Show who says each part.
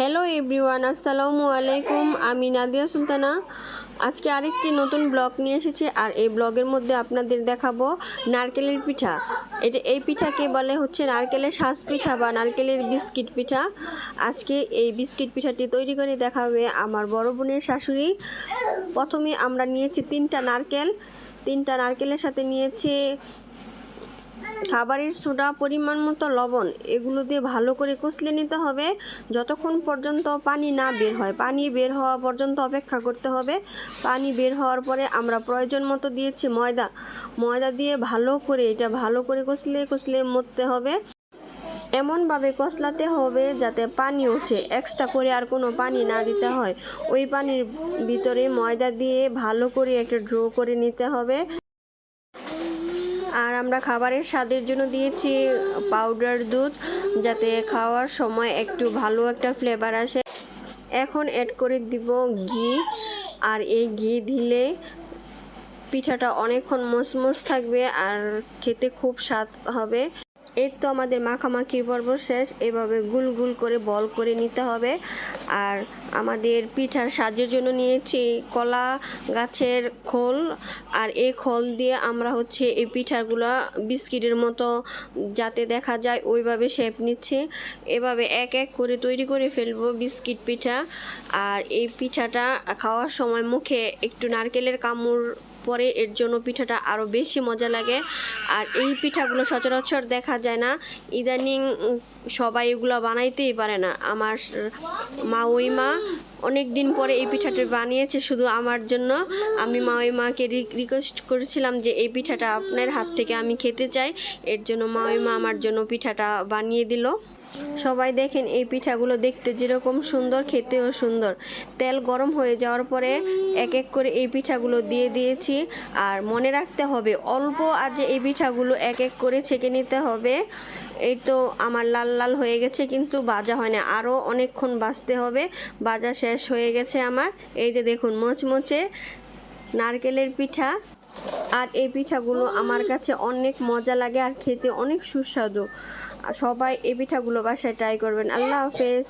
Speaker 1: Hello everyone, আসসালামু আলাইকুম। আমি নাদিয়া সুলতানা। আজকে আরেকটি নতুন ব্লগ নিয়ে এসেছি, আর এই ব্লগের মধ্যে আপনাদের দেখাবো নারকেলের পিঠা। এই পিঠাকে বলে হচ্ছে নারকেলের শাঁস পিঠা বা নারকেলের বিস্কিট পিঠা। আজকে এই বিস্কিট পিঠাটি তৈরি করে দেখাবে আমার বড় বোনের শাশুড়ি। প্রথমে আমরা নিয়েছি তিনটা নারকেলের সাথে নিয়েছি খাবারের সোডা, পরিমাণ মতো লবণ। এগুলো দিয়ে ভালো করে কষলে নিতে হবে যতক্ষণ পর্যন্ত পানি না বের হয়। পানি বের হওয়া পর্যন্ত অপেক্ষা করতে হবে। পানি বের হওয়ার পরে আমরা প্রয়োজন মতো দিয়েছি ময়দা দিয়ে ভালো করে কষলে মরতে হবে। এমনভাবে কষলাতে হবে যাতে পানি ওঠে, এক্সট্রা করে আর কোনো পানি না দিতে হয়। ওই পানির ভিতরে ময়দা দিয়ে ভালো করে একটা ড্রো করে নিতে হবে। আর আমরা খাবারের স্বাদের জন্য দিয়েছি পাউডার দুধ, যাতে খাওয়ার সময় একটু ভালো একটা ফ্লেভার আসে। এখন অ্যাড করে দিব ঘি, আর এই ঘি দিলে পিঠাটা অনেকক্ষণ মচমচ থাকবে আর খেতে খুব স্বাদ হবে। এই তো আমাদের মাখামাখির পর্ব শেষ। এভাবে গুল গুল করে বল করে নিতে হবে। আর আমাদের পিঠার সাজের জন্য নিয়েছি কলা গাছের খোল, আর এই খোল দিয়ে আমরা হচ্ছে এই পিঠাগুলো বিস্কিটের মতো যাতে দেখা যায় ওইভাবে শেপ নিচ্ছি। এভাবে এক এক করে তৈরি করে ফেলবো বিস্কিট পিঠা। আর এই পিঠাটা খাওয়ার সময় মুখে একটু নারকেলের কামড় পরে, এর জন্য পিঠাটা আরও বেশি মজা লাগে। আর এই পিঠাগুলো সচরাচর দেখা যায় না, ইদানিং সবাই এগুলো বানাইতেই পারে না। আমার ওই মা অনেক দিন পরে এই পিঠাটা বানিয়েছে শুধু আমার জন্য। আমি ওই মাকে রিকোয়েস্ট করেছিলাম যে এই পিঠাটা আপনার হাত থেকে আমি খেতে চাই। এর জন্য ওই মা আমার জন্য পিঠাটা বানিয়ে দিল। সবাই দেখেন এই পিঠাগুলো দেখতে যেরকম সুন্দর, খেতেও সুন্দর। তেল গরম হয়ে যাওয়ার পরে এক এক করে এই পিঠাগুলো দিয়ে দিয়েছি। আর মনে রাখতে হবে অল্প আজে এই পিঠাগুলো এক এক করে ছেঁকে নিতে হবে। এই তো আমার লাল লাল হয়ে গেছে, কিন্তু ভাজা হয় না, আরও অনেকক্ষণ ভাজতে হবে। ভাজা শেষ হয়ে গেছে আমার। এই যে দেখুন মচমচে নারকেলের পিঠা। আর এই পিঠাগুলো আমার কাছে অনেক মজা লাগে আর খেতে অনেক সুস্বাদু। সবাই এই পিঠাগুলো বাসায় ট্রাই করবেন। আল্লাহ হাফেজ।